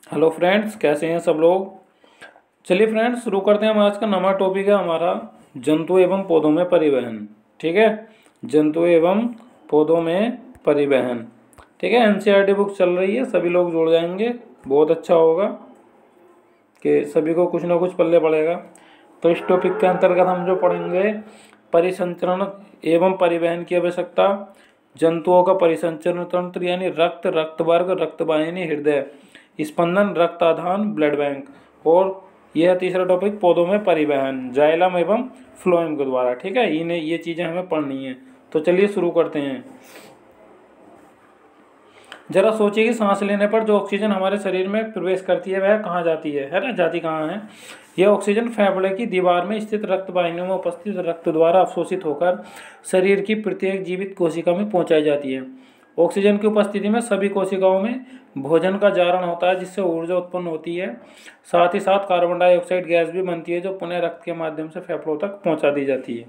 Hello friends, कैसे हैं सब लोग। चलिए फ्रेंड्स, शुरू करते हैं। हम आज का नवा टॉपिक है हमारा जंतु एवं पौधों में परिवहन। ठीक है, जंतु एवं पौधों में परिवहन। ठीक है, एनसीईआरटी बुक चल रही है, सभी लोग जुड़ जाएंगे, बहुत अच्छा होगा कि सभी को कुछ ना कुछ पल्ले पड़ेगा। तो इस टॉपिक के अंतर्गत हम जो पढ़ेंगे, परिसंचरण एवं परिवहन की आवश्यकता, जंतुओं का परिसंचरण तंत्र यानी रक्त, रक्तवर्ग, रक्तवाहिनी, हृदय, स्पंदन, रक्त आधान, ब्लड बैंक, और यह तीसरा टॉपिक पौधों में परिवहन, जाइलम एवं फ्लोएम के द्वारा। ठीक है, इन्हें ये चीज़ें हमें पढ़नी है। तो चलिए शुरू करते हैं। जरा सोचिए कि सांस लेने पर जो ऑक्सीजन हमारे शरीर में प्रवेश करती है वह कहाँ जाती है ना, जाती कहाँ है। यह ऑक्सीजन फेफड़े की दीवार में स्थित रक्त वाहिनियों में उपस्थित रक्त द्वारा अवशोषित होकर शरीर की प्रत्येक जीवित कोशिका में पहुंचाई जाती है। ऑक्सीजन की उपस्थिति में सभी कोशिकाओं में भोजन का जारण होता है, जिससे ऊर्जा उत्पन्न होती है। साथ ही साथ कार्बन डाइऑक्साइड गैस भी बनती है, जो पुनः रक्त के माध्यम से फेफड़ों तक पहुंचा दी जाती है।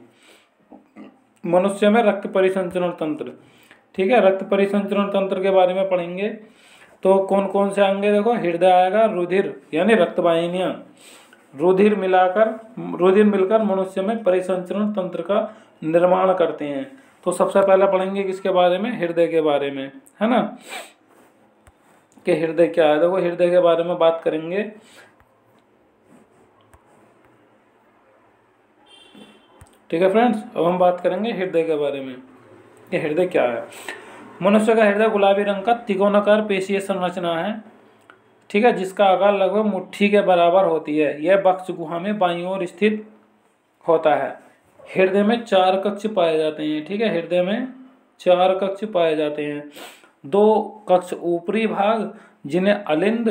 मनुष्य में रक्त परिसंचरण तंत्र। ठीक है, रक्त परिसंचरण तंत्र के बारे में पढ़ेंगे। तो कौन कौन से अंग है, देखो, हृदय आएगा, रुधिर यानी रक्तवाहिनियां, रुधिर मिलकर मनुष्य में परिसंचरण तंत्र का निर्माण करते हैं। तो सबसे पहले पढ़ेंगे किसके बारे में, हृदय के बारे में, है ना, कि हृदय क्या है। देखो, हृदय के बारे में बात करेंगे। ठीक है फ्रेंड्स, अब हम बात करेंगे हृदय के बारे में कि हृदय क्या है। मनुष्य का हृदय गुलाबी रंग का त्रिकोणाकार पेशीय संरचना है। ठीक है, जिसका आकार लगभग मुट्ठी के बराबर होती है। यह वक्ष गुहा में बाईं ओर स्थित होता है। हृदय में 4 कक्ष पाए जाते हैं। ठीक है, हृदय में 4 कक्ष पाए जाते हैं। 2 कक्ष ऊपरी भाग जिन्हें अलिंद,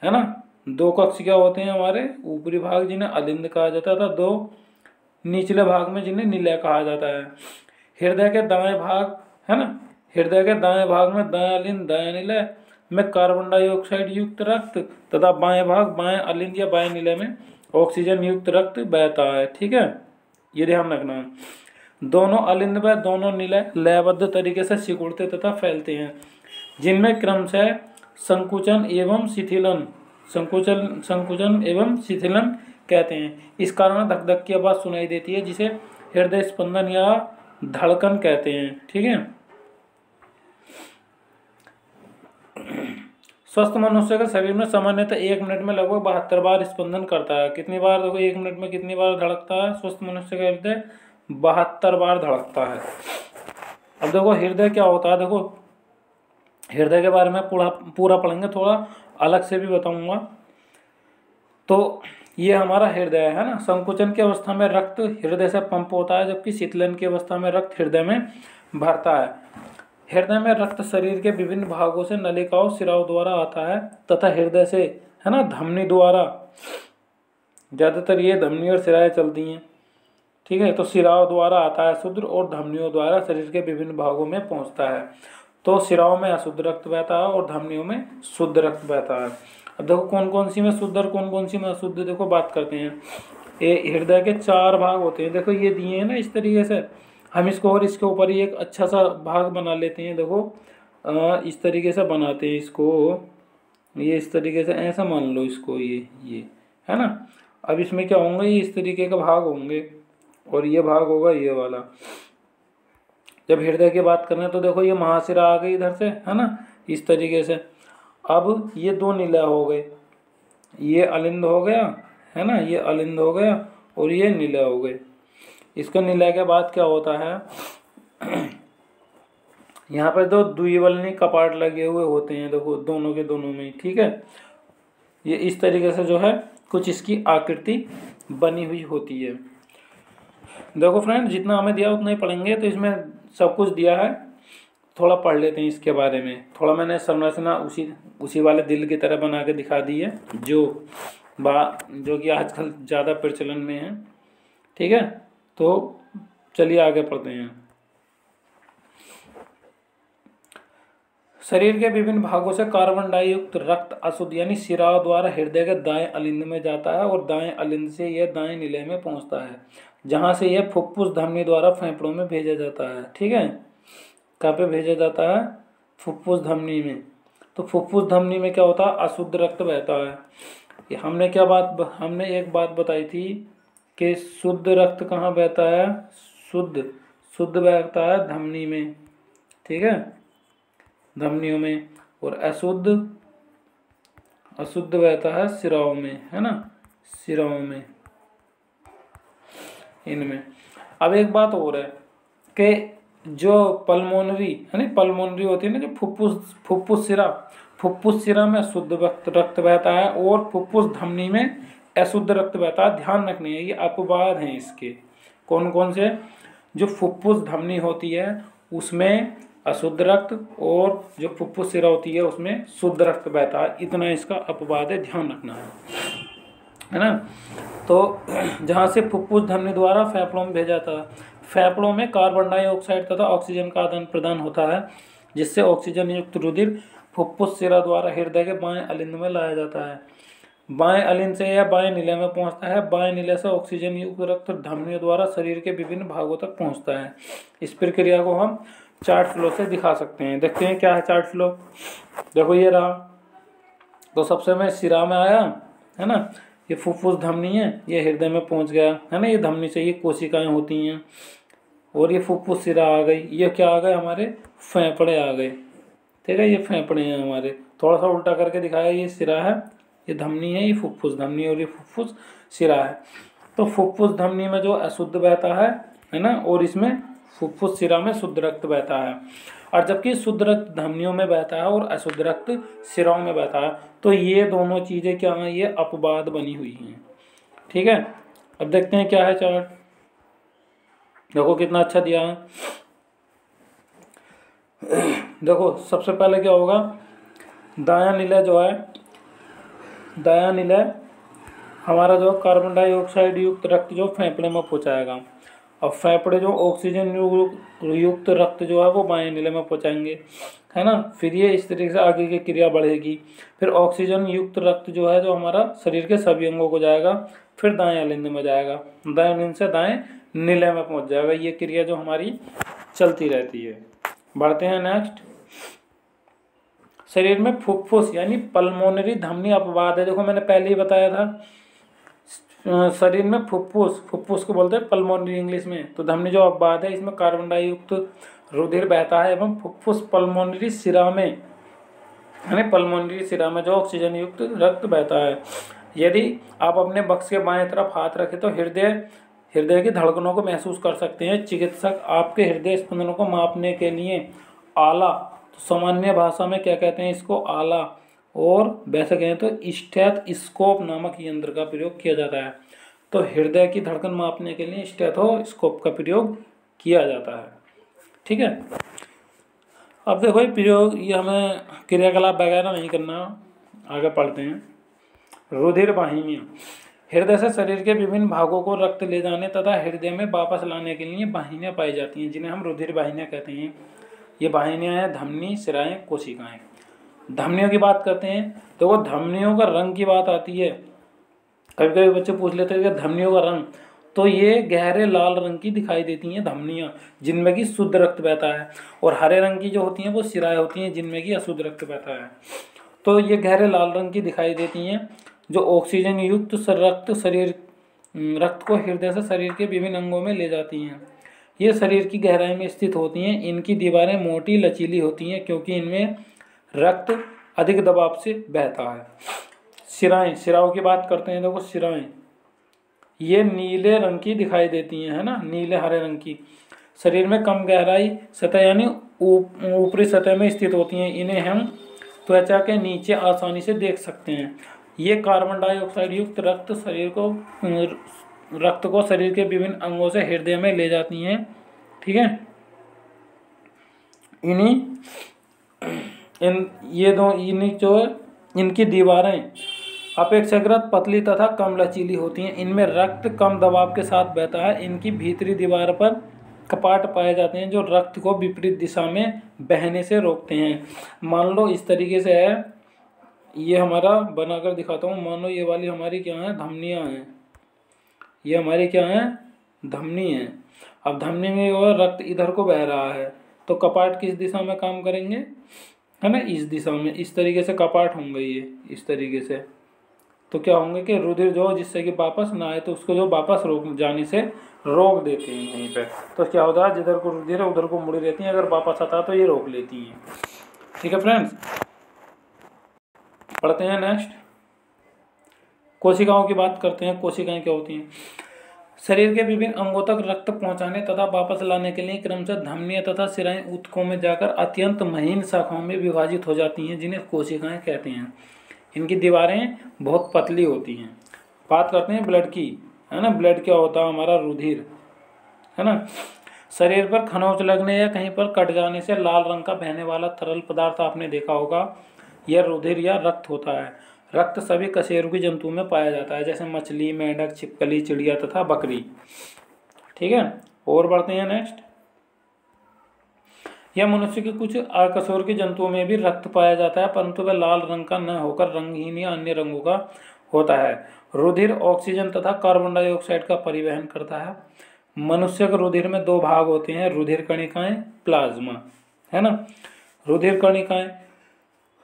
है ना, 2 कक्ष क्या होते हैं हमारे, ऊपरी भाग जिन्हें अलिंद कहा जाता था, 2 निचले भाग में जिन्हें निलय कहा जाता है। हृदय के दाएं भाग, है ना, हृदय के दाएं भाग में दाएं अलिंद दाएं निलय में कार्बन डाइऑक्साइड युक्त रक्त तथा बाएं भाग बाएं अलिंद या बाएं निलय में ऑक्सीजन युक्त रक्त बहता है। ठीक है, ये ध्यान रखना है। दोनों अलिंद व दोनों निलय लयबद्ध तरीके से सिकुड़ते तथा फैलते हैं, जिनमें क्रमशः संकुचन एवं शिथिलन कहते हैं। इस कारण धक धक की आवाज सुनाई देती है, जिसे हृदय स्पंदन या धड़कन कहते हैं। ठीक है, स्वस्थ मनुष्य के शरीर में सामान्यतः 1 मिनट में लगभग 72 बार स्पंदन करता है। कितनी बार, देखो, 1 मिनट में कितनी बार धड़कता है स्वस्थ मनुष्य का हृदय, 72 बार धड़कता है। अब देखो हृदय क्या होता है। देखो, हृदय के बारे में पूरा पढ़ेंगे, थोड़ा अलग से भी बताऊंगा। तो ये हमारा हृदय है ना। संकुचन की अवस्था में रक्त हृदय से पंप होता है, जबकि शीतलन की अवस्था में रक्त हृदय में भरता है। हृदय में रक्त शरीर के विभिन्न भागों से नलिकाओं सिराओं द्वारा आता है तथा हृदय से, है ना, धमनी द्वारा, ज्यादातर ये धमनी और सिराएं चलती हैं। ठीक है, तो सिराओं द्वारा आता है शुद्ध, और धमनियों द्वारा शरीर के विभिन्न भागों में पहुंचता है। तो सिराओं में अशुद्ध रक्त बहता है और धमनियों में शुद्ध रक्त बहता है। अब देखो कौन कौन सी में शुद्ध और कौन कौन सी में अशुद्ध, देखो बात करते हैं। ये हृदय के 4 भाग होते हैं। देखो ये दिए हैं ना इस तरीके से, हम इसको और इसके ऊपर ही एक अच्छा सा भाग बना लेते हैं। देखो इस तरीके से बनाते हैं इसको, ये इस तरीके से ऐसा मान लो इसको, ये है ना। अब इसमें क्या होंगे, ये इस तरीके का भाग होंगे और ये भाग होगा ये वाला। जब हृदय की बात करें तो देखो ये महाशिरा आ गई इधर से, है ना, इस तरीके से। अब ये 2 निलय हो गए, ये अलिंद हो गया, है ना, ये अलिंद हो गया और ये निलय हो गए। इसका निलय के बाद क्या होता है, यहाँ पर 2 द्विवल्नी कपाट लगे हुए होते हैं, देखो दोनों के दोनों में। ठीक है, ये इस तरीके से जो है कुछ इसकी आकृति बनी हुई होती है। देखो फ्रेंड, जितना हमें दिया उतना ही पढ़ेंगे, तो इसमें सब कुछ दिया है, थोड़ा पढ़ लेते हैं इसके बारे में। थोड़ा मैंने संरचना उसी वाले दिल की तरह बना के दिखा दी है, जो कि आजकल ज़्यादा प्रचलन में है। ठीक है, तो चलिए आगे पढ़ते हैं। शरीर के विभिन्न भागों से कार्बन डाइयुक्त रक्त अशुद्ध यानी सिराओं द्वारा हृदय के दाएं अलिंद में जाता है और दाएं अलिंद से यह दाएं निलय में पहुंचता है, जहां से यह फुफ्फुस धमनी द्वारा फेफड़ों में भेजा जाता है। ठीक है, कहाँ पे भेजा जाता है, फुफ्फुस धमनी में। तो फुफ्फुस धमनी में क्या होता है, अशुद्ध रक्त बहता है। ये हमने एक बात बताई थी कि शुद्ध रक्त कहाँ बहता है, शुद्ध बहता है धमनी में, ठीक है, धमनियों में, और अशुद्ध बहता है सिराओं में, है ना, सिराओं में, इनमें। अब एक बात और है कि जो पल्मोनरी है ना, पल्मोनरी होती है ना, जो फुफ्फुस सिरा में शुद्ध रक्त बहता है और फुफ्फुस धमनी में अशुद्ध रक्त बहता है। ध्यान रखनी है, ये अपवाद हैं इसके। कौन कौन से, जो फुफ्फुस धमनी होती है उसमें अशुद्ध रक्त, और जो फुफ्फुस सिरा होती है उसमें शुद्ध रक्त बहता है। इतना इसका अपवाद है, ध्यान रखना है ना। तो जहाँ से फुफ्फुस धमनी द्वारा फेफड़ों में भेजा जाता है, फेफड़ों में कार्बन डाइऑक्साइड तथा ऑक्सीजन का आदान प्रदान होता है, जिससे ऑक्सीजन युक्त रुधिर फुफ्फुस सिरा द्वारा हृदय के बाएं अलिंद में लाया जाता है। बाएं अलिंद से यह बाएं नीले में पहुंचता है। बाएं नीले से ऑक्सीजन युक्त रक्त धमनियों द्वारा शरीर के विभिन्न भागों तक पहुंचता है। इस प्रक्रिया को हम चार्ट फ्लो से दिखा सकते हैं। देखते हैं क्या है चार्ट फ्लो। देखो ये रहा, तो सबसे में सिरा में आया, है ना, ये फुफ्फुस धमनी है, ये हृदय में पहुंच गया, है ना, ये धमनी से ये कोशिकाएं होती हैं, और ये फुफ्फुस सिरा आ गई, ये क्या आ गए, हमारे फेफड़े आ गए, ठीक है, ये फेफड़े हैं हमारे। थोड़ा सा उल्टा करके दिखाया, ये सिरा है, ये धमनी है, ये फुफ्फुस धमनी, और ये फुफ्फुस सिरा है। तो फुफ्फुस धमनी में जो अशुद्ध बहता है ना, और इसमें फुफ्फुस सिरा में शुद्ध रक्त बहता है। और जबकि शुद्ध रक्त धमनियों में बहता है और अशुद्ध रक्त सिराओं में बहता है। तो ये दोनों चीजें क्या हैं, ये अपवाद बनी हुई हैं, ठीक है। अब देखते हैं क्या है चार्ट। देखो कितना अच्छा दिया है। देखो सबसे पहले क्या होगा, दायां नीला जो है, दायां नीला हमारा जो कार्बन डाइऑक्साइड युक्त रक्त जो फेफड़े में पहुंचाएगा, और फेफड़े जो ऑक्सीजन युक्त रक्त जो है वो बाएं नीले में पहुंचाएंगे, है ना। फिर ये इस तरीके से आगे की क्रिया बढ़ेगी। फिर ऑक्सीजन युक्त रक्त जो है, जो हमारा शरीर के सभी अंगों को जाएगा, फिर दाएं अलिंद में जाएगा, दाएं अलिंद से दाएं नीले में पहुंच जाएगा। ये क्रिया जो हमारी चलती रहती है। बढ़ते हैं नेक्स्ट। शरीर में फुफ्फुस यानी पल्मोनरी धमनी अपवाद है। देखो मैंने पहले ही बताया था, शरीर में फुफ्फुस को बोलते हैं पल्मोनरी इंग्लिश में। तो धमनी जो अपवाद है, इसमें कार्बन डाइयुक्त रुधिर बहता है, एवं फुफ्फुस पल्मोनरी सिरा में, यानी पल्मोनरी सिरा में जो ऑक्सीजन युक्त रक्त बहता है। यदि आप अपने बक्स के बाएं तरफ हाथ रखें तो हृदय की धड़कनों को महसूस कर सकते हैं। चिकित्सक आपके हृदय स्पंदनों को मापने के लिए आला, तो सामान्य भाषा में क्या कहते हैं इसको, आला, और वैसे कहें तो स्टेथोस्कोप नामक यंत्र का प्रयोग किया जाता है। तो हृदय की धड़कन मापने के लिए स्टेथोस्कोप का प्रयोग किया जाता है, ठीक है। अब देखो ये प्रयोग, ये हमें क्रियाकलाप वगैरह नहीं करना, आगे पढ़ते हैं। रुधिर वाहिनियाँ, हृदय से शरीर के विभिन्न भागों को रक्त ले जाने तथा हृदय में वापस लाने के लिए वाहिनियाँ पाई जाती हैं, जिन्हें हम रुधिर वाहिनियाँ कहते हैं। ये वाहिनियाँ हैं धमनी, सिराएं, कोशिकाएं। धमनियों की बात करते हैं, तो वो धमनियों का रंग की बात आती है। कभी कभी बच्चे पूछ लेते हैं कि धमनियों का रंग, तो ये गहरे लाल रंग की दिखाई देती हैं धमनियाँ, जिनमें कि शुद्ध रक्त बहता है, और हरे रंग की जो होती हैं वो सिराएं होती हैं, जिनमें कि अशुद्ध रक्त बहता है। तो ये गहरे लाल रंग की दिखाई देती हैं, जो ऑक्सीजन युक्त रक्त को हृदय से शरीर के विभिन्न अंगों में ले जाती हैं। ये शरीर की गहराई में स्थित होती हैं। इनकी दीवारें मोटी लचीली होती हैं, क्योंकि इनमें रक्त अधिक दबाव से बहता है। सिराएं, सिराओं की बात करते हैं। देखो सिराएं ये नीले रंग की दिखाई देती हैं, है ना, नीले हरे रंग की। शरीर में कम गहराई सतह यानी ऊपरी सतह में स्थित होती हैं। इन्हें हम त्वचा के नीचे आसानी से देख सकते हैं। ये कार्बन डाइऑक्साइड युक्त रक्त को शरीर के विभिन्न अंगों से हृदय में ले जाती हैं, ठीक है। इनकी दीवारें अपेक्षाकृत पतली तथा कम लचीली होती हैं। इनमें रक्त कम दबाव के साथ बहता है। इनकी भीतरी दीवार पर कपाट पाए जाते हैं, जो रक्त को विपरीत दिशा में बहने से रोकते हैं। मान लो इस तरीके से है, ये हमारा बनाकर दिखाता हूँ। मान लो ये वाली हमारी क्या है, धमनियाँ हैं। ये हमारी क्या है, धमनी है। अब धमनी में वो रक्त इधर को बह रहा है, तो कपाट किस दिशा में काम करेंगे, है ना, इस दिशा में इस तरीके से कपाट होंगे ये इस तरीके से। तो क्या होंगे कि रुधिर जो जिससे कि वापस ना आए तो उसको जो वापस रोक जाने से रोक देते हैं यहीं पे। तो क्या होता है, जिधर को रुधिर है उधर को मुड़ी रहती हैं, अगर वापस आता है तो ये रोक लेती हैं। ठीक है फ्रेंड्स, पढ़ते हैं नेक्स्ट। कोशिकाओं की बात करते हैं। कोशिकाएं क्या होती हैं? शरीर के विभिन्न अंगों तक रक्त पहुंचाने तथा वापस लाने के लिए क्रमशः धमनियों तथा शिराएं ऊतकों में जाकर अत्यंत महीन शाखाओं में विभाजित हो जाती हैं, जिन्हें कोशिकाएं कहते हैं। इनकी दीवारें बहुत पतली होती हैं। बात करते हैं ब्लड की, है ना। ब्लड क्या होता है? हमारा रुधिर, है ना। शरीर पर खरोंच लगने या कहीं पर कट जाने से लाल रंग का बहने वाला तरल पदार्थ आपने देखा होगा, यह रुधिर या रक्त होता है। रक्त सभी कशेरुकी जंतुओं में पाया जाता है, जैसे मछली, मेंढक, छिपकली, चिड़िया तथा बकरी। ठीक है, और बढ़ते हैं नेक्स्ट। यह मनुष्य के कुछ अकशेरुकी जंतुओं में भी रक्त पाया जाता है, परंतु वह लाल रंग का न होकर रंगहीन या अन्य रंगों का होता है। रुधिर ऑक्सीजन तथा कार्बन डाइऑक्साइड का परिवहन करता है। मनुष्य के रुधिर में दो भाग होते हैं, रुधिर कणिकाएं, प्लाज्मा, है ना। रुधिर कणिकाएं,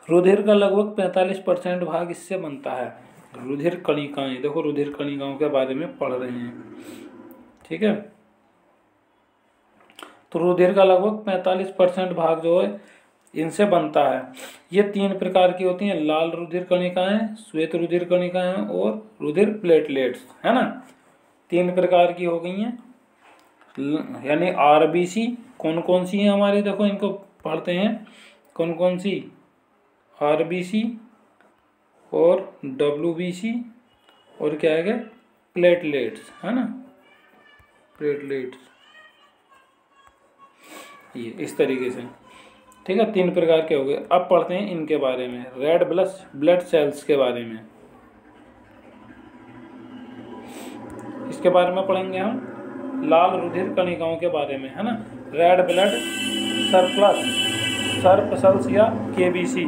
रुधिर का लगभग 45% भाग इससे बनता है। रुधिर कणिकाएं, देखो रुधिर कणिकाओं के बारे में पढ़ रहे हैं। ठीक है, तो रुधिर का लगभग 45% भाग जो है इनसे बनता है। ये 3 प्रकार की होती हैं, लाल रुधिर कणिकाएं, श्वेत रुधिर कणिकाएं और रुधिर प्लेटलेट्स, है ना। 3 प्रकार की हो गई हैं, यानी आरबीसी कौन कौन सी है हमारी, देखो इनको पढ़ते हैं। कौन कौन सी? आरबीसी और डब्ल्यूबीसी और क्या है, प्लेटलेट्स, है ना, प्लेटलेट्स, ये इस तरीके से। ठीक है, 3 प्रकार के हो गए। अब पढ़ते हैं इनके बारे में, रेड ब्लड सेल्स के बारे में। इसके बारे में पढ़ेंगे हम, लाल रुधिर कणिकाओं के बारे में, है ना। रेड ब्लड सर्पसल्स या केबीसी।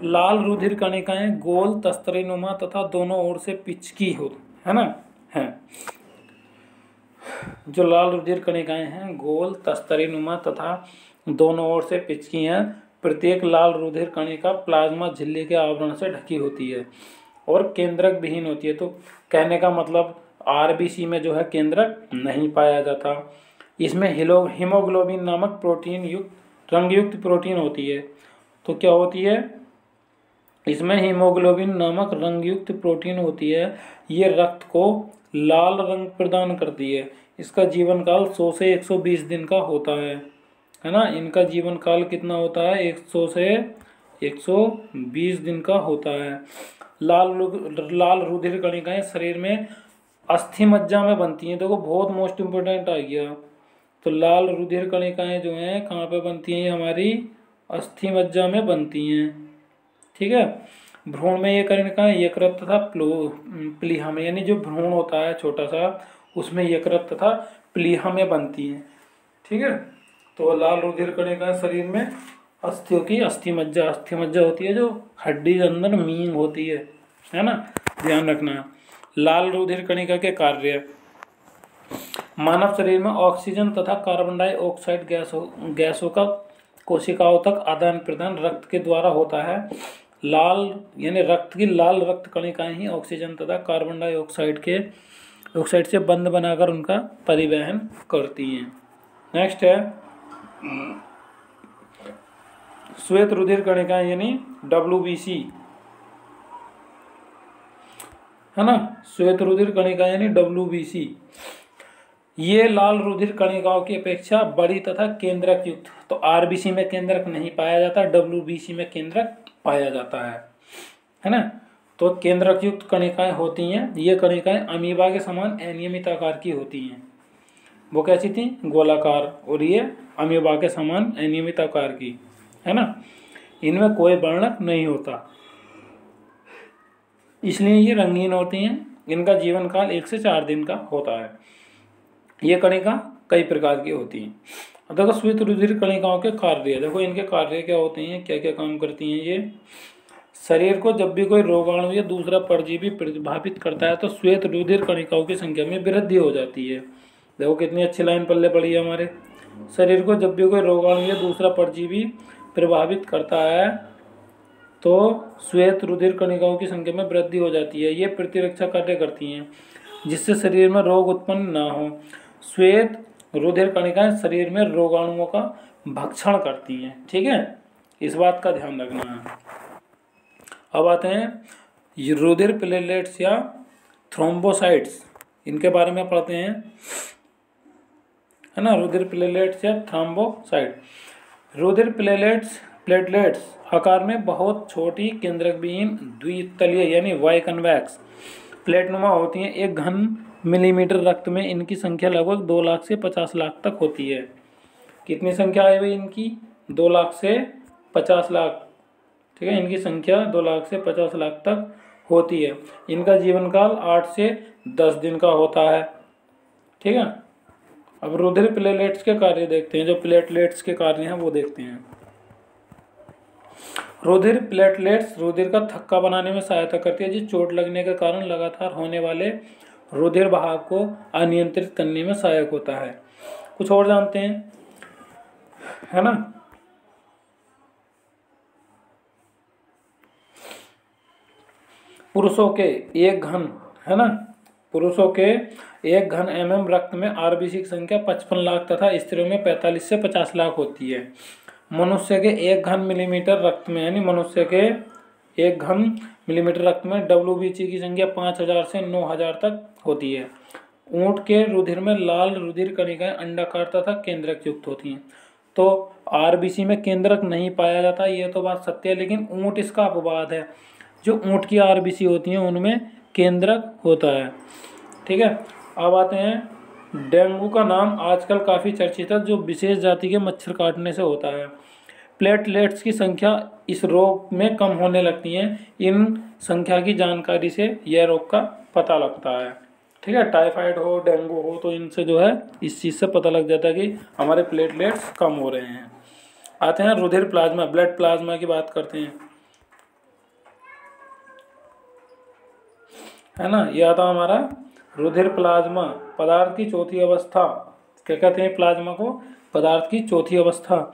लाल रुधिर कणिकाएं गोल तस्तरीनुमा तथा दोनों ओर से पिचकी हो, है ना, है। जो लाल रुधिर कणिकाएं हैं गोल तस्तरीनुमा तथा दोनों ओर से पिचकी हैं। प्रत्येक लाल रुधिर कणिका प्लाज्मा झिल्ली के आवरण से ढकी होती है और केंद्रक विहीन होती है। तो कहने का मतलब आरबीसी में जो है केंद्रक नहीं पाया जाता। इसमें हीमोग्लोबिन नामक प्रोटीन युक्त रंगयुक्त प्रोटीन होती है। तो क्या होती है? इसमें हीमोग्लोबिन नामक रंगयुक्त प्रोटीन होती है। ये रक्त को लाल रंग प्रदान करती है। इसका जीवन काल 100 से 120 दिन का होता है ना। इनका जीवन काल कितना होता है? 100 से 120 दिन का होता है। लाल रुधिर कणिकाएं शरीर में अस्थि मज्जा में बनती हैं। देखो बहुत मोस्ट इम्पोर्टेंट आ गया। तो लाल रुधिर कणिकाएं जो हैं कहाँ पे बनती हैं? ये हमारी अस्थि मज्जा में बनती हैं। ठीक है, भ्रूण में ये कणिकाएं यकृत तथा प्लीहा में, यानी जो भ्रूण होता है छोटा सा उसमें यकृत तथा प्लीहा में बनती हैं। ठीक है, तो लाल रुधिर कणिकाएं शरीर में अस्थियों की अस्थि मज्जा होती है, जो हड्डी के अंदर मींग होती है ना, ध्यान रखना। लाल रुधिर कणिका के कार्य, मानव शरीर में ऑक्सीजन तथा कार्बन डाइऑक्साइड गैसों का कोशिकाओं तक आदान प्रदान रक्त के द्वारा होता है। लाल यानी रक्त की लाल रक्त कणिकाएं ही ऑक्सीजन तथा कार्बन डाइऑक्साइड से बंध बनाकर उनका परिवहन करती हैं। नेक्स्ट है श्वेत रुधिर कणिकाएं यानी WBC, है ना। श्वेत रुधिर कणिकाएं यानी WBC। ये लाल रुधिर कणिकाओं की अपेक्षा बड़ी तथा केंद्रक युक्त, तो आरबीसी में केंद्रक नहीं पाया जाता, WBC में केंद्रक पाया जाता है ना। तो केंद्रक युक्त कणिकाएं होती हैं। ये कणिकाएं अमीबा के समान अनियमित आकार की होती हैं। वो कैसी थी? गोलाकार, और ये अमीबा के समान अनियमित आकार की, है ना। इनमें कोई वर्णक नहीं होता, इसलिए ये रंगीन होती हैं। इनका जीवन काल 1 से 4 दिन का होता है। ये कणिका कई प्रकार की होती हैं। अब देखो श्वेत रुधिर कणिकाओं के कार्य, देखो इनके कार्य क्या होते हैं, क्या क्या काम करती हैं ये। शरीर को जब भी कोई रोगाणु या दूसरा परजीवी प्रभावित करता है तो श्वेत रुधिर कणिकाओं की संख्या में वृद्धि हो जाती है। देखो कितनी अच्छी लाइन पल्ले पड़ी है हमारे। शरीर को जब भी कोई रोगाणु या दूसरा परजीवी प्रभावित करता है तो श्वेत रुधिर कणिकाओं की संख्या में वृद्धि हो जाती है। ये प्रतिरक्षा कार्य करती हैं जिससे शरीर में रोग उत्पन्न ना हो। श्वेत रुधिर कणिकाएं शरीर में रोगाणुओं का भक्षण करती हैं। ठीक है, इस बात का ध्यान रखना है। अब आते हैं रुधिर प्लेटलेट्स या थ्रोम्बोसाइट्स, इनके बारे में पढ़ते हैं, है ना। रुधिर प्लेटलेट्स या थ्रोम्बोसाइट। रुधिर प्लेटलेट्स आकार में बहुत छोटी केंद्रक विहीन द्वितलीय यानी वाई कन्वेक्स प्लेटनुमा होती हैं। एक घन मिलीमीटर रक्त में इनकी संख्या लगभग 2 लाख से 50 लाख तक होती है। कितनी संख्या है भाई इनकी? 2 लाख से 50 लाख। ठीक है, इनकी संख्या 2 लाख से 50 लाख तक होती है। इनका जीवन काल 8 से 10 दिन का होता है। ठीक है, अब रुधिर प्लेटलेट्स के कार्य देखते हैं। जो प्लेटलेट्स के कार्य हैं वो देखते हैं। रुधिर प्लेटलेट्स रुधिर का थक्का बनाने में सहायता करती है, जो चोट लगने के कारण लगातार होने वाले रुधिर बहाव को अनियंत्रित करने में सहायक होता है। कुछ और जानते हैं, है ना। पुरुषों के एक घन, है ना, पुरुषों के एक घन mm रक्त में आरबीसी की संख्या 55 लाख तथा स्त्रियों में 45 से 50 लाख होती है। मनुष्य के एक घन मिलीमीटर रक्त में, यानी मनुष्य के एक घन मिलीमीटर रक्त में डब्ल्यूबीसी की संख्या 5000 से 9000 तक होती है। ऊंट के रुधिर में लाल रुधिर कणिकाएं अंडाकार तथा केंद्रक युक्त होती हैं। तो आरबीसी में केंद्रक नहीं पाया जाता, ये तो बात सत्य है, लेकिन ऊंट इसका अपवाद है। जो ऊंट की आरबीसी होती हैं उनमें केंद्रक होता है। ठीक है, अब आते हैं डेंगू का नाम आजकल काफ़ी चर्चित है, जो विशेष जाति के मच्छर काटने से होता है। प्लेटलेट्स की संख्या इस रोग में कम होने लगती है। इन संख्या की जानकारी से यह रोग का पता लगता है। ठीक है, टाइफाइड हो, डेंगू हो, तो इनसे जो है इस चीज़ से पता लग जाता है कि हमारे प्लेटलेट्स कम हो रहे हैं। आते हैं रुधिर प्लाज्मा, ब्लड प्लाज्मा की बात करते हैं, है ना। यह आता हमारा रुधिर प्लाज्मा, पदार्थ की चौथी अवस्था। क्या कहते हैं प्लाज्मा को? पदार्थ की चौथी अवस्था।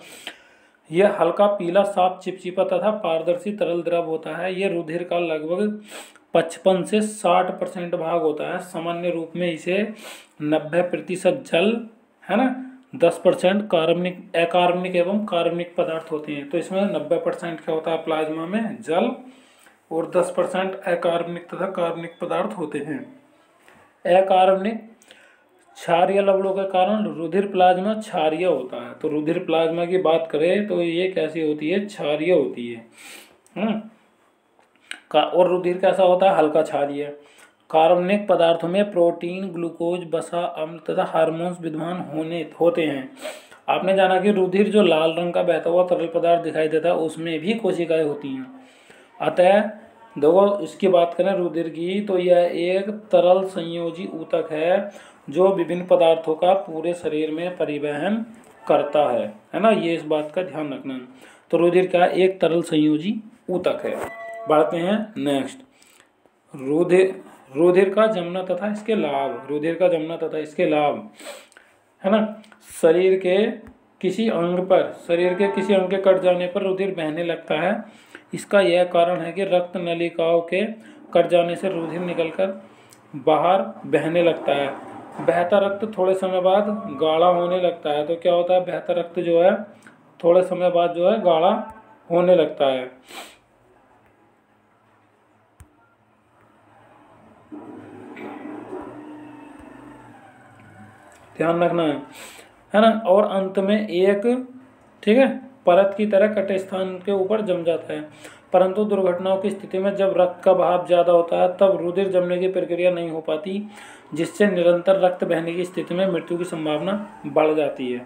यह हल्का पीला, साफ, चिपचिपा तथा पारदर्शी तरल द्रव होता है। यह रुधिर का लगभग 55 से 60% भाग होता है। सामान्य रूप में इसे 90% जल, है ना, 10% कार्बनिक, अकार्बनिक एवं कार्बनिक पदार्थ होते हैं। तो इसमें 90% क्या होता है प्लाज्मा में? जल, और 10% अकार्बनिक तथा कार्बनिक पदार्थ होते हैं। अकार्बनिक क्षारीय लवणों के कारण रुधिर प्लाज्मा क्षारीय होता है। तो रुधिर प्लाज्मा की बात करें तो ये कैसी होती है? क्षारीय होती है। और रुधिर कैसा होता है? हल्का क्षारीय। कार्बनिक पदार्थों में प्रोटीन, ग्लूकोज, वसा, अम्ल तथा हार्मोन्स विद्यमान होते हैं। आपने जाना कि रुधिर जो लाल रंग का बहता हुआ तरल पदार्थ दिखाई देता है उसमें भी कोशिकाएं होती हैं। अतः देखो इसकी बात करें रुधिर की, तो यह एक तरल संयोजी ऊतक है जो विभिन्न पदार्थों का पूरे शरीर में परिवहन करता है ना। ये इस बात का ध्यान रखना है। तो रुधिर क्या? एक तरल संयोजी ऊतक है। बढ़ते हैं नेक्स्ट, रुधिर का जमना तथा इसके लाभ। रुधिर का जमना तथा इसके लाभ, है ना। शरीर के किसी अंग के कट जाने पर रुधिर बहने लगता है। इसका यह कारण है कि रक्त नलिकाओं के कट जाने से रुधिर निकलकर बाहर बहने लगता है। बहता रक्त थोड़े समय बाद गाढ़ा होने लगता है। तो क्या होता है? बहता रक्त जो है थोड़े समय बाद जो है गाढ़ा होने लगता है। ध्यान रखना है ना। और अंत में एक, ठीक है, परत की तरह कटे स्थान के ऊपर जम जाता है। परंतु दुर्घटनाओं की स्थिति में जब रक्त का बहाव ज़्यादा होता है तब रुधिर जमने की प्रक्रिया नहीं हो पाती, जिससे निरंतर रक्त बहने की स्थिति में मृत्यु की संभावना बढ़ जाती है।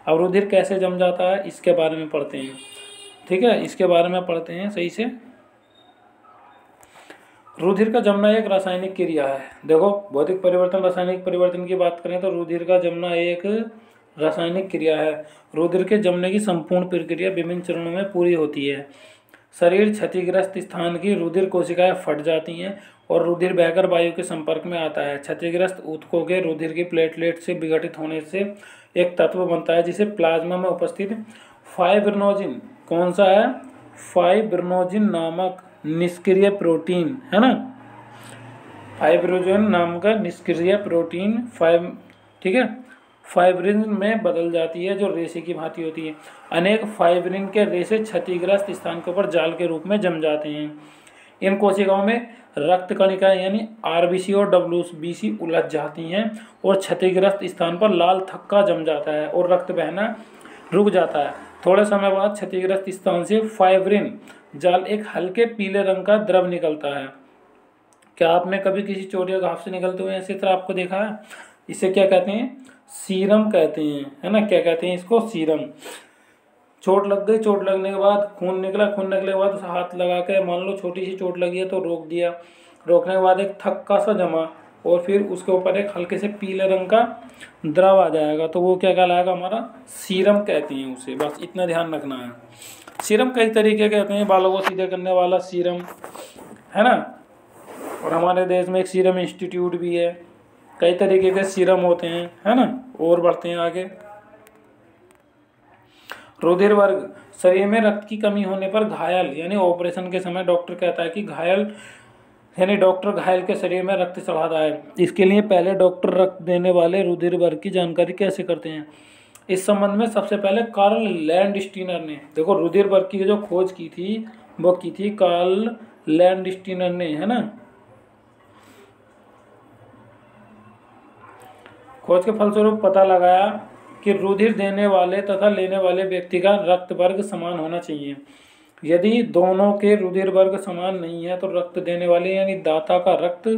अब रुधिर कैसे जम जाता है इसके बारे में पढ़ते हैं। ठीक है, इसके बारे में पढ़ते हैं सही से। रुधिर का जमना एक रासायनिक क्रिया है। देखो भौतिक परिवर्तन, रासायनिक परिवर्तन की बात करें तो रुधिर का जमना एक रासायनिक क्रिया है। रुधिर के जमने की संपूर्ण प्रक्रिया विभिन्न चरणों में पूरी होती है। शरीर क्षतिग्रस्त स्थान की रुधिर कोशिकाएं फट जाती हैं और रुधिर बहकर वायु के संपर्क में आता है। क्षतिग्रस्त ऊतकों के रुधिर की प्लेटलेट से विघटित होने से एक तत्व बनता है जिसे प्लाज्मा में उपस्थित फाइब्रिनोजिन कौन सा है, फाइब्रिनोजिन नामक निष्क्रिय प्रोटीन, है ना, फाइब्रिनोजिन नाम का निष्क्रिय प्रोटीन ठीक है, फाइब्रिन में बदल जाती है, जो रेशे की भांति होती है। अनेक फाइब्रिन के रेशे क्षतिग्रस्त स्थान के ऊपर जाल के रूप में जम जाते हैं। इन कोशिकाओं में रक्त कणिकाएं यानी आरबीसी और डब्ल्यूबीसी उलझ जाती हैं और क्षतिग्रस्त स्थान पर लाल थक्का जम जाता है और रक्त बहना रुक जाता है। थोड़े समय बाद क्षतिग्रस्त स्थान से फाइब्रिन जाल एक हल्के पीले रंग का द्रव निकलता है। क्या आपने कभी किसी चोट या घाव से निकलते हुए ऐसी तरह आपको देखा है? इसे क्या कहते हैं, सीरम कहते हैं, है ना, क्या कहते हैं इसको, सीरम। चोट लग गई, चोट लगने के बाद खून निकला, खून निकलने के बाद उसे हाथ लगा के, मान लो छोटी सी चोट लगी है तो रोक दिया, रोकने के बाद एक थक्का सा जमा और फिर उसके ऊपर एक हल्के से पीले रंग का द्रव आ जाएगा, तो वो क्या कहलाएगा, हमारा सीरम कहते हैं उसे। बस इतना ध्यान रखना है। सीरम कई तरीके के होते हैं, बालों को सीधे करने वाला सीरम, है ना, और हमारे देश में एक सीरम इंस्टीट्यूट भी है। कई तरीके के सीरम होते हैं, है ना। और बढ़ते हैं आगे। रुधिर वर्ग, शरीर में रक्त की कमी होने पर घायल यानी ऑपरेशन के समय डॉक्टर कहता है कि घायल यानी डॉक्टर घायल के शरीर में रक्त चढ़ाता है। इसके लिए पहले डॉक्टर रक्त देने वाले रुधिर वर्ग की जानकारी कैसे करते हैं। इस संबंध में सबसे पहले कार्ल लैंडस्टीनर ने, देखो रुधिर वर्ग की जो खोज की थी वो की थी कार्ल लैंडस्टीनर ने, है ना। खोज के फलस्वरूप पता लगाया कि रुधिर देने वाले तथा लेने वाले व्यक्ति का रक्त वर्ग समान होना चाहिए। यदि दोनों के रुधिर वर्ग समान नहीं है तो रक्त देने वाले यानी दाता का रक्त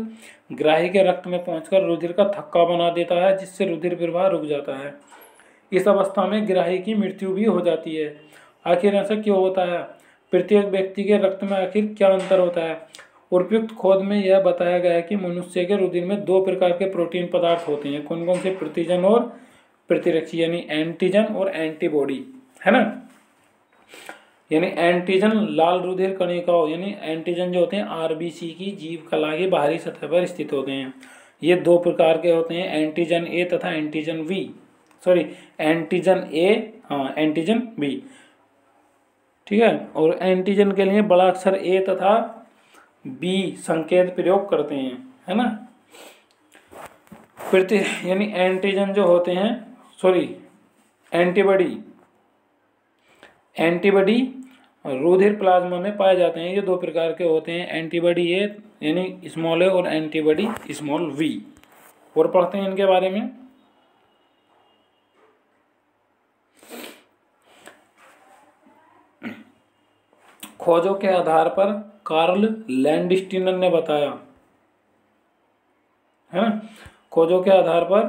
ग्राही के रक्त में पहुंचकर रुधिर का थक्का बना देता है, जिससे रुधिर प्रवाह रुक जाता है। इस अवस्था में ग्राही की मृत्यु भी हो जाती है। आखिर ऐसा क्यों होता है? प्रत्येक व्यक्ति के रक्त में आखिर क्या अंतर होता है? उपयुक्त खोज में यह बताया गया है कि मनुष्य के रुधिर में दो प्रकार के प्रोटीन पदार्थ होते हैं। कौन कौन से? प्रतिजन और प्रतिरक्षी, यानी एंटीजन और एंटीबॉडी, है ना। यानी एंटीजन लाल रुधिर कणिकाओं यानी एंटीजन जो होते हैं आरबीसी की जीव कला की बाहरी सतह पर स्थित होते हैं। ये दो प्रकार के होते हैं, एंटीजन ए तथा antigen B, sorry antigen A, हाँ एंटीजन बी, ठीक है। और एंटीजन के लिए बड़ा अक्षर ए तथा बी संकेत प्रयोग करते हैं, है ना। यानी एंटीजन जो होते हैं, सॉरी एंटीबॉडी रुधिर प्लाज्मा में पाए जाते हैं। ये दो प्रकार के होते हैं, एंटीबॉडी ए यानी स्मॉल ए और एंटीबॉडी स्मॉल वी। और पढ़ते हैं इनके बारे में। खोजों के आधार पर कार्ल लैंडस्टीनर ने बताया, है ना, खोजों के आधार पर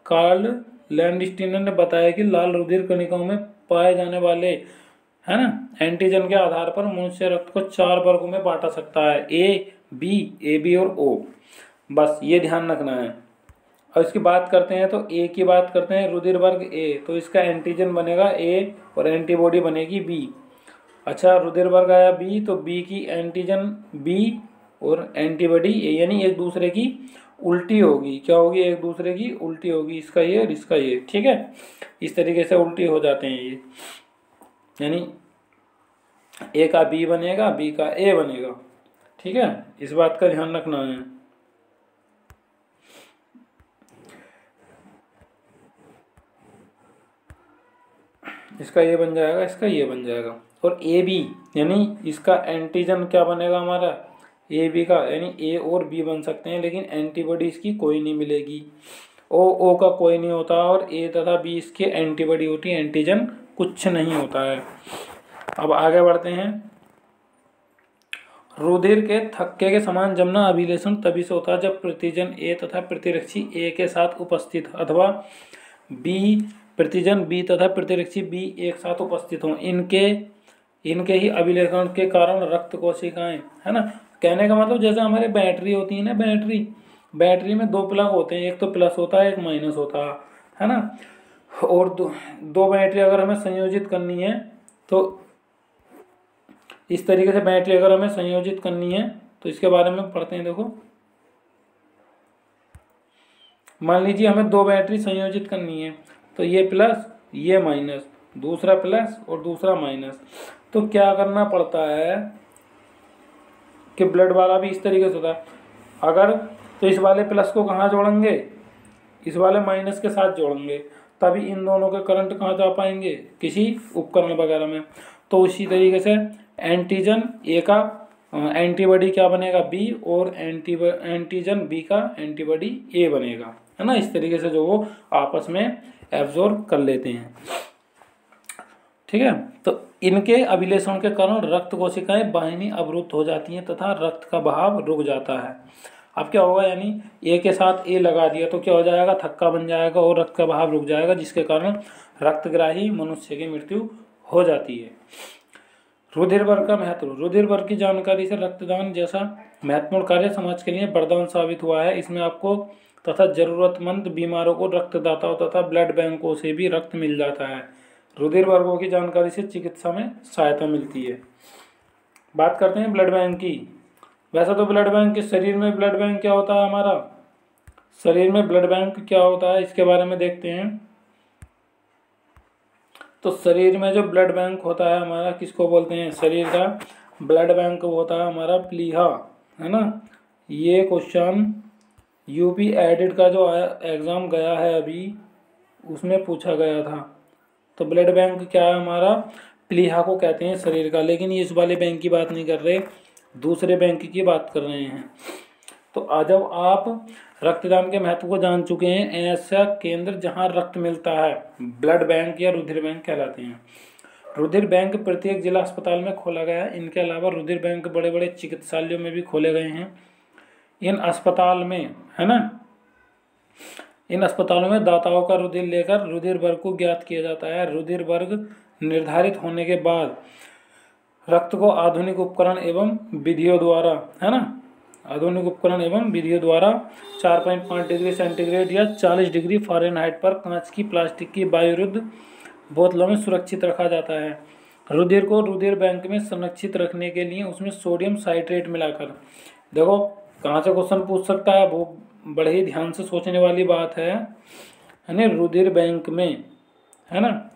कार्ल लैंडस्टीनर ने बताया कि लाल रुधिर कणिकाओं में पाए जाने वाले, है ना, एंटीजन के आधार पर मनुष्य रक्त को 4 वर्गों में बांटा सकता है, ए बी और ओ। बस ये ध्यान रखना है। और इसकी बात करते हैं तो ए की बात करते हैं, रुधिर वर्ग ए, तो इसका एंटीजन बनेगा ए और एंटीबॉडी बनेगी बी। अच्छा, रुधिर वर्ग आया बी, तो बी की एंटीजन बी और एंटीबॉडी ए, यानी एक दूसरे की उल्टी होगी। क्या होगी? एक दूसरे की उल्टी होगी, इसका ये और इसका ये, ठीक है। इस तरीके से उल्टी हो जाते हैं ये, यानी ए का बी बनेगा, बी का ए बनेगा, ठीक है। इस बात का ध्यान रखना है। इसका ये बन जाएगा, इसका ये बन जाएगा। और ए बी यानी इसका एंटीजन क्या बनेगा हमारा? ए बी का, यानी ए और बी बन सकते हैं, लेकिन एंटीबॉडी इसकी कोई नहीं मिलेगी। ओ का कोई नहीं होता, और ए तथा बी इसके एंटीबॉडी होती है, एंटीजन कुछ नहीं होता है। अब आगे बढ़ते हैं। रुधिर के थक्के के समान जमना अभिलेषण तभी से होता है जब प्रतिजन ए तथा प्रतिरक्षी ए के साथ उपस्थित, अथवा बी प्रतिजन बी तथा प्रतिरक्षी बी एक साथ उपस्थित हों। इनके ही अभिलेखन के कारण रक्त कोशिकाएं, है ना। कहने का मतलब जैसे हमारे बैटरी होती है ना, बैटरी में 2 प्लग होते हैं, एक तो प्लस होता है, एक माइनस होता है ना। और दो बैटरी अगर हमें संयोजित करनी है तो इस तरीके से बैटरी अगर हमें संयोजित करनी है तो इसके बारे में पढ़ते हैं। देखो, मान लीजिए हमें 2 बैटरी संयोजित करनी है, तो ये प्लस ये माइनस, दूसरा प्लस और दूसरा माइनस। तो क्या करना पड़ता है कि ब्लड वाला भी इस तरीके से होता है। अगर तो इस वाले प्लस को कहाँ जोड़ेंगे, इस वाले माइनस के साथ जोड़ेंगे, तभी इन दोनों के करंट कहाँ जा पाएंगे, किसी उपकरण वगैरह में। तो उसी तरीके से एंटीजन ए का एंटीबॉडी क्या बनेगा, बी, और एंटीजन बी का एंटीबॉडी ए बनेगा, है ना। इस तरीके से जो वो आपस में एब्जॉर्ब कर लेते हैं, ठीक है। तो इनके अभिलेषण के कारण रक्त कोशिकाएं वाहिनी अवरुद्ध हो जाती हैं तथा रक्त का बहाव रुक जाता है। अब क्या होगा, यानी ए के साथ ए लगा दिया तो क्या हो जाएगा, थक्का बन जाएगा और रक्त का बहाव रुक जाएगा, जिसके कारण रक्तग्राही मनुष्य की मृत्यु हो जाती है। रुधिर वर्ग का महत्व। रुधिर वर्ग की जानकारी से रक्तदान जैसा महत्वपूर्ण कार्य समाज के लिए वरदान साबित हुआ है। इसमें आपको तथा जरूरतमंद बीमारों को रक्तदाताओं तथा ब्लड बैंकों से भी रक्त मिल जाता है। रुधिर वर्गों की जानकारी से चिकित्सा में सहायता मिलती है। बात करते हैं ब्लड बैंक की। वैसे तो ब्लड बैंक के शरीर में ब्लड बैंक क्या होता है, हमारा शरीर में ब्लड बैंक क्या होता है इसके बारे में देखते हैं। तो शरीर में जो ब्लड बैंक होता है हमारा, किसको बोलते हैं, शरीर का ब्लड बैंक होता है हमारा प्लीहा, है ना। ये क्वेश्चन यूपी एडिट का जो एग्ज़ाम गया है अभी, उसमें पूछा गया था। तो ब्लड बैंक क्या है हमारा, प्लीहा को कहते हैं शरीर का। लेकिन इस वाले बैंक की बात नहीं कर रहे, दूसरे बैंक की बात कर रहे हैं। तो जब आप रक्तदान के महत्व को जान चुके हैं, ऐसा केंद्र जहां रक्त मिलता है ब्लड बैंक या रुधिर बैंक कहलाते हैं। रुधिर बैंक प्रत्येक जिला अस्पताल में खोला गया है। इनके अलावा रुधिर बैंक बड़े बड़े चिकित्सालयों में भी खोले गए हैं। इन अस्पताल में, है ना, इन अस्पतालों में दाताओं का रुधिर लेकर रुधिर वर्ग को ज्ञात किया जाता है। रुधिर वर्ग निर्धारित होने के बाद रक्त को आधुनिक उपकरण एवं विधियों द्वारा, है ना, आधुनिक उपकरण एवं विधियों द्वारा 4.5 डिग्री सेंटीग्रेड या 40 डिग्री फ़ारेनहाइट पर कांच की प्लास्टिक की वायुरुद्ध बोतलों में सुरक्षित रखा जाता है। रुधिर को रुधिर बैंक में संरक्षित रखने के लिए उसमें सोडियम साइट्रेट मिलाकर, देखो कहाँ से क्वेश्चन पूछ सकता है, वो बड़े ही ध्यान से सोचने वाली बात है ना। रुधिर बैंक में, है ना,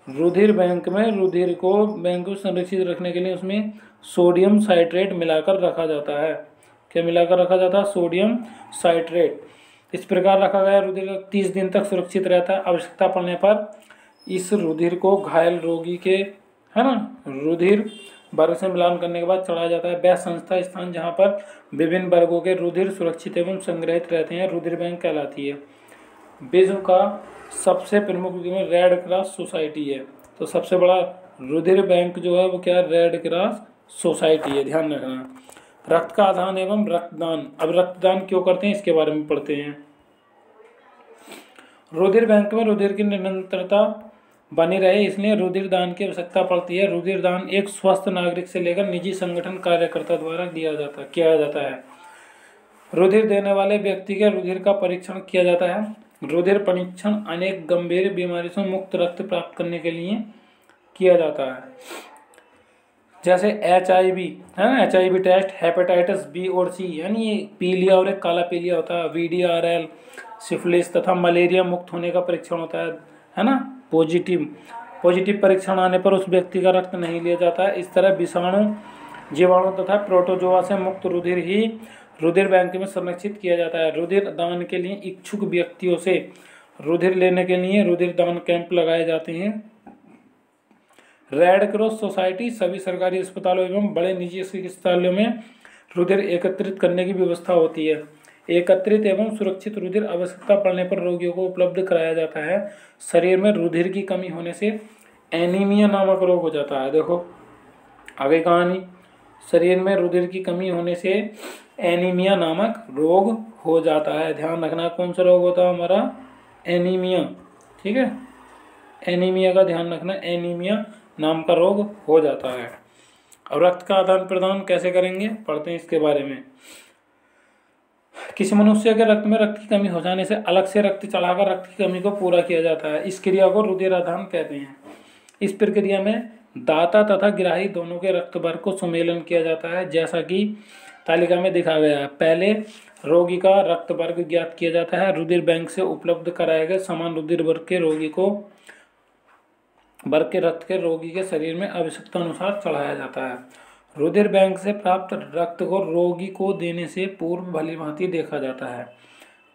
रुधिर बैंक में रुधिर को बैंक को संरक्षित रखने के लिए उसमें सोडियम साइट्रेट मिलाकर रखा जाता है। क्या मिलाकर रखा जाता है, सोडियम साइट्रेट। इस प्रकार रखा गया रुधिर 30 दिन तक सुरक्षित रहता है। आवश्यकता पड़ने पर इस रुधिर को घायल रोगी के, है ना, रुधिर वर्ग से मिलान करने के बाद चढ़ाया जाता है। वह संस्था स्थान जहाँ पर विभिन्न वर्गों के रुधिर सुरक्षित एवं संग्रहित रहते हैं रुधिर बैंक कहलाती है। विश्व का सबसे प्रमुख रेड क्रॉस सोसाइटी है। तो सबसे बड़ा रुधिर बैंक जो है वो क्या है, रेड क्रॉस सोसाइटी है, ध्यान रखना। रक्त का आदान एवं रक्तदान। अब रक्तदान क्यों करते हैं इसके बारे में पढ़ते हैं। रुधिर बैंक में रुधिर की निरंतरता बनी रहे इसलिए रुधिर दान की आवश्यकता पड़ती है। रुधिर दान एक स्वस्थ नागरिक से लेकर निजी संगठन कार्यकर्ता द्वारा किया जाता है। रुधिर देने वाले व्यक्ति के रुधिर का परीक्षण किया जाता है। रुधिर परीक्षण अनेक गंभीर बीमारी से मुक्त रक्त प्राप्त करने के लिए किया जाता है, जैसे HIV, है ना, HIV टेस्ट, हेपेटाइटिस बी और सी, यानी ये पीलिया और एक काला पीलिया होता है, VDRL, सिफिलिस तथा मलेरिया मुक्त होने का परीक्षण होता है ना। पॉजिटिव परीक्षण आने पर उस व्यक्ति का रक्त नहीं लिया जाता है। इस तरह विषाणु, जीवाणु तथा प्रोटोजोआ से मुक्त रुधिर ही रुधिर बैंक में संरक्षित किया जाता है। रुधिर दान के लिए इच्छुक व्यक्तियों से रुधिर लेने के लिए रुधिर दान कैंप लगाए जाते हैं। रेड क्रॉस सोसाइटी सभी सरकारी अस्पतालों एवं बड़े निजी चिकित्सालयों में रुधिर एकत्रित करने की व्यवस्था होती है। एकत्रित एवं सुरक्षित रुधिर आवश्यकता पड़ने पर रोगियों को उपलब्ध कराया जाता है। शरीर में रुधिर की कमी होने से एनीमिया नामक रोग हो जाता है। देखो आगे कहानी, शरीर में रुधिर की कमी होने से एनीमिया नामक रोग हो जाता है। ध्यान रखना कौन सा रोग होता है हमारा, एनीमिया, ठीक है, एनीमिया का ध्यान रखना, एनीमिया नाम का रोग हो जाता है। और रक्त का आदान प्रदान कैसे करेंगे पढ़ते हैं इसके बारे में। किसी मनुष्य के रक्त में रक्त की कमी हो जाने से अलग से रक्त चढ़ाकर रक्त की कमी को पूरा किया जाता है। इस क्रिया को रुधिरादान कहते हैं। इस प्रक्रिया में दाता तथा ग्राही दोनों के रक्त वर्ग को सम्मेलन किया जाता है, जैसा कि तालिका में दिखा गया है। पहले रोगी का रक्त वर्ग ज्ञात किया जाता है। रुधिर बैंक से उपलब्ध कराए गए समान रुधिर वर्ग के रोगी को वर्ग के रक्त के रोगी के शरीर में आवश्यकता अनुसार चढ़ाया जाता है। रुधिर बैंक से प्राप्त रक्त को रोगी को देने से पूर्व भलीभांति देखा जाता है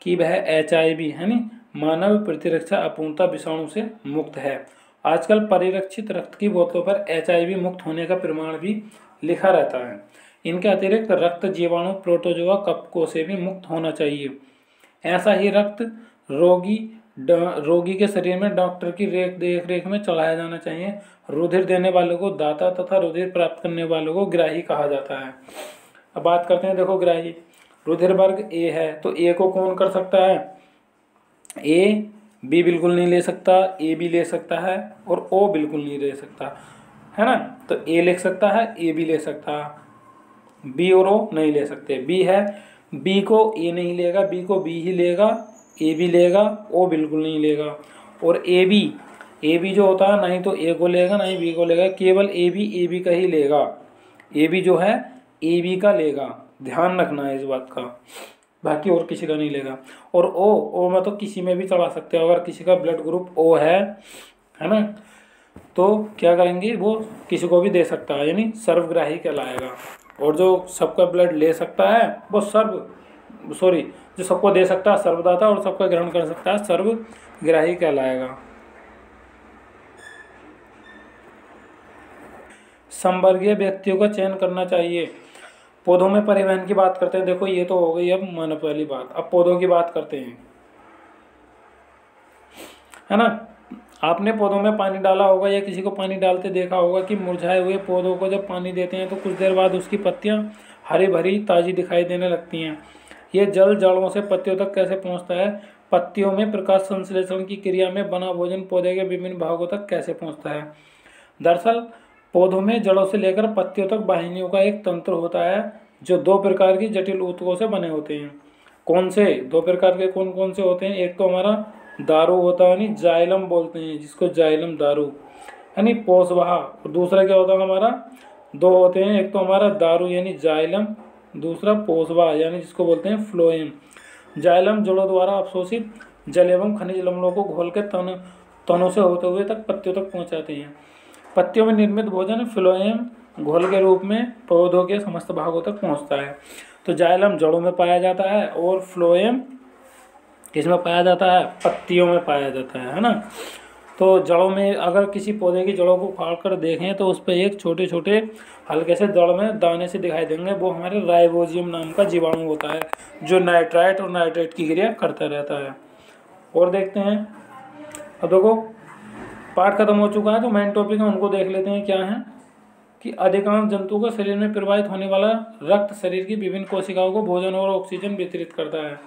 कि वह HIV यानी मानव प्रतिरक्षा अपूर्णता विषाणु से मुक्त है। आजकल परिरक्षित रक्त की बोतलों पर HIV मुक्त होने का प्रमाण भी लिखा रहता है। इनके अतिरिक्त रक्त जीवाणु, प्रोटोजोआ, कवकों से भी मुक्त होना चाहिए। ऐसा ही रक्त रोगी के शरीर में डॉक्टर की देख रेख में चढ़ाया जाना चाहिए। रुधिर देने वालों को दाता तथा रुधिर प्राप्त करने वालों को ग्राही कहा जाता है। अब बात करते हैं, देखो ग्राही रुधिर वर्ग A है, तो A को कौन कर सकता है? A B बिल्कुल नहीं ले सकता, A भी ले सकता है और O बिल्कुल नहीं ले सकता, है ना। तो A ले सकता है, A भी ले सकता है, B और O नहीं ले सकते। B है, B को A नहीं लेगा, B को B ही लेगा, A भी लेगा, O बिल्कुल नहीं लेगा। और A भी जो होता है नहीं तो A को लेगा नहीं B को लेगा, केवल A भी का ही लेगा। A भी जो है A भी का लेगा, ध्यान रखना है इस बात का, बाकी और किसी का नहीं लेगा। और O में तो किसी में भी चढ़ा सकते हो, अगर किसी का ब्लड ग्रुप O है ना, तो क्या करेंगे, वो किसी को भी दे सकता है, यानी सर्वग्राही कहलाएगा। और जो सबका ब्लड ले सकता है वो जो सबको दे सकता है सर्वदाता, और सबका ग्रहण कर सकता है सर्वग्राही कहलाएगा। समवर्गीय व्यक्तियों का चयन करना चाहिए। पौधों में परिवहन की बात करते हैं। देखो ये तो हो गई अब मानव वाली बात, अब पौधों की बात करते हैं, है ना। आपने पौधों में पानी डाला होगा या किसी को पानी डालते देखा होगा कि मुरझाए हुए पौधों को जब पानी देते हैं तो कुछ देर बाद उसकी पत्तियां हरी भरी ताजी दिखाई देने लगती हैं। ये जल जड़ों से पत्तियों तक कैसे पहुंचता है? पत्तियों में प्रकाश संश्लेषण की क्रिया में बना भोजन पौधे के विभिन्न भागों तक कैसे पहुंचता है? दरअसल पौधों में जड़ों से लेकर पत्तियों तक वाहिनियों का एक तंत्र होता है जो 2 प्रकार की जटिल ऊतकों से बने होते हैं। कौन से 2 प्रकार के कौन कौन से होते हैं? एक तो हमारा दारू होता है, यानी जाइलम बोलते हैं जिसको, जाइलम दारू यानी पोषवाह। और दूसरा क्या होता है हमारा? 2 होते हैं, एक तो हमारा दारू यानी जाइलम, दूसरा पोषवाह यानी जिसको बोलते हैं फ्लोएम। जाइलम जड़ों द्वारा अवशोषित जल एवं खनिज लवणों को घोल के तनों से होते हुए तक पत्तियों तक पहुंचाते हैं। पत्तियों में निर्मित भोजन फ्लोएम घोल के रूप में पौधों के समस्त भागों तक पहुंचता है। तो जाइलम जड़ों में पाया जाता है और फ्लोएम किसमें पाया जाता है? पत्तियों में पाया जाता है ना। तो जड़ों में अगर किसी पौधे की जड़ों को उखाड़ कर देखें तो उस पर एक छोटे छोटे हल्के से जड़ में दाने से दिखाई देंगे, वो हमारे राइबोजियम नाम का जीवाणु होता है जो नाइट्राइट और नाइट्रेट की क्रिया करता रहता है। और देखते हैं, अब देखो पाठ खत्म हो चुका है तो मेन टॉपिक है उनको देख लेते हैं। क्या है कि अधिकांश जंतुओं का शरीर में प्रवाहित होने वाला रक्त शरीर की विभिन्न कोशिकाओं को भोजन और ऑक्सीजन वितरित करता है।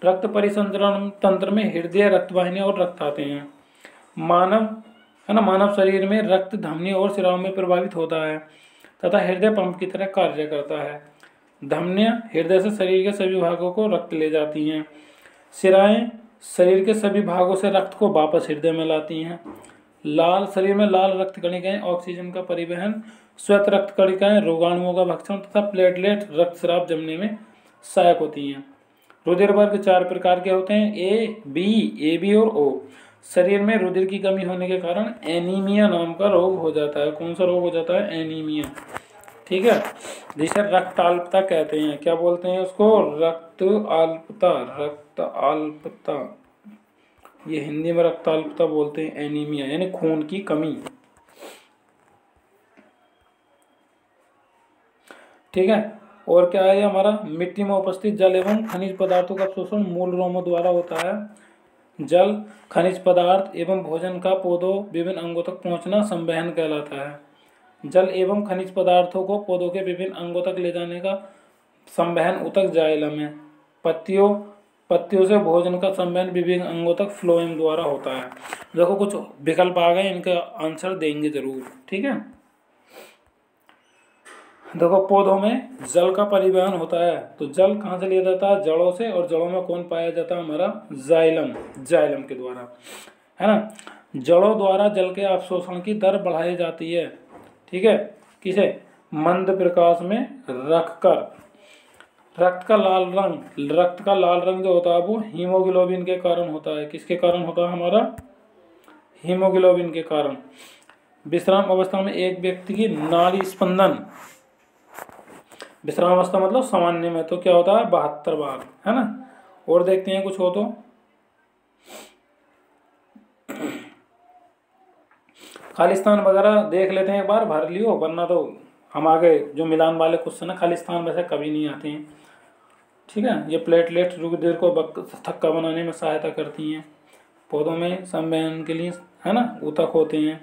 रक्त परिसंचरण तंत्र में हृदय, रक्तवाहिनियां और रक्त आते हैं। मानव शरीर में रक्त धमनियों और सिराओं में प्रभावित होता है तथा हृदय पंप की तरह कार्य करता है। धमनियां हृदय से शरीर के सभी भागों को रक्त ले जाती हैं। सिराएं शरीर के सभी भागों से रक्त को वापस हृदय में लाती हैं। शरीर में लाल रक्त कणिकाएं ऑक्सीजन का परिवहन, श्वेत रक्त कणिकाएं रोगाणुओं का भक्षण तथा प्लेटलेट रक्तस्राव जमने में सहायक होती हैं। रुधिर वर्ग 4 प्रकार के होते हैं, ए बी और ओ। शरीर में रुधिर की कमी होने के कारण एनीमिया नाम का रोग हो जाता है। कौन सा रोग हो जाता है? एनीमिया, ठीक है, जिसे रक्ताल्पता कहते हैं। क्या बोलते हैं उसको? रक्ताल्पता, ये हिंदी में रक्ताल्पता बोलते हैं। एनीमिया यानी खून की कमी, ठीक है। और क्या है हमारा? मिट्टी में उपस्थित जल एवं खनिज पदार्थों का अवशोषण मूल रोमों द्वारा होता है। जल, खनिज पदार्थ एवं भोजन का पौधों विभिन्न अंगों तक पहुंचना संवहन कहलाता है। जल एवं खनिज पदार्थों को पौधों के विभिन्न अंगों तक ले जाने का संवहन ऊतक जाइलम है। पत्तियों से भोजन का संवहन विभिन्न अंगों तक फ्लोएम द्वारा होता है। देखो कुछ विकल्प आ गए, इनका आंसर देंगे जरूर, ठीक है। देखो पौधों में जल का परिवहन होता है, तो जल कहाँ से लिया जाता है? जड़ों से। और जड़ों में कौन पाया जाता है? हमारा जाइलम के द्वारा, है ना। जड़ों द्वारा जल के अवशोषण की दर बढ़ाई जाती है, ठीक है। किसे? मंद प्रकाश में रखकर। रक्त का लाल रंग जो होता है वो हीमोग्लोबिन के कारण होता है। किसके कारण होता है? हमारा हीमोग्लोबिन के कारण। विश्राम अवस्था में एक व्यक्ति की नाड़ी स्पंदन, विश्राम अवस्था मतलब सामान्य में, तो क्या होता है 72 बार, है ना। और देखते हैं कुछ हो तो। खालिस्तान वगैरह देख लेते हैं एक बार, भर लियो, वरना तो हम आगे जो मिलान वाले क्वेश्चन है खालिस्तान वैसे कभी नहीं आते हैं। ठीक है, ये प्लेटलेट रुधिर को थक्का बनाने में सहायता करती हैं, पौधों में संवहन के लिए, है ना, ऊतक होते हैं,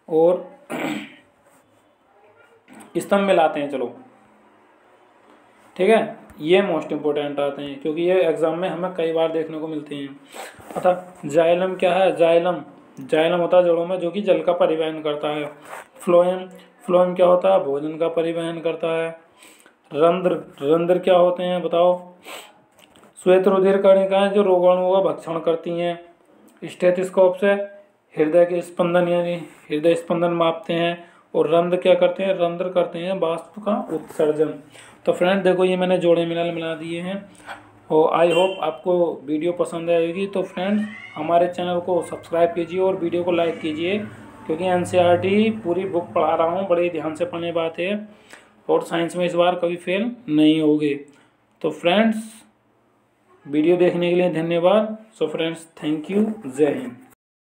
और स्तंभ मिलाते हैं। चलो ठीक है, ये मोस्ट इंपोर्टेंट आते हैं क्योंकि ये एग्जाम में हमें कई बार देखने को मिलते हैं। अतः जाइलम क्या है, जाइलम, जाइलम होता है जड़ों में जो कि जल का परिवहन करता है। फ्लोएम, फ्लोएम क्या होता है, भोजन का परिवहन करता है। रंध्र, रंध्र क्या होते हैं बताओ। श्वेत रुधिर कणिकाएं जो रोगाणुओं का भक्षण करती हैं। स्टेथोस्कोप से हृदय के स्पंदन यानी हृदय स्पंदन मापते हैं। और रंध्र क्या करते हैं, रंध्र करते हैं वाष्प का उत्सर्जन। तो फ्रेंड देखो ये मैंने जोड़े मिला दिए हैं, और आई होप आपको वीडियो पसंद आएगी। तो फ्रेंड्स हमारे चैनल को सब्सक्राइब कीजिए और वीडियो को लाइक कीजिए, क्योंकि एनसीईआरटी पूरी बुक पढ़ा रहा हूँ, बड़े ध्यान से पढ़ने बात है, और साइंस में इस बार कभी फेल नहीं होगे। तो फ्रेंड्स वीडियो देखने के लिए धन्यवाद। सो फ्रेंड्स थैंक यू, जय हिंद।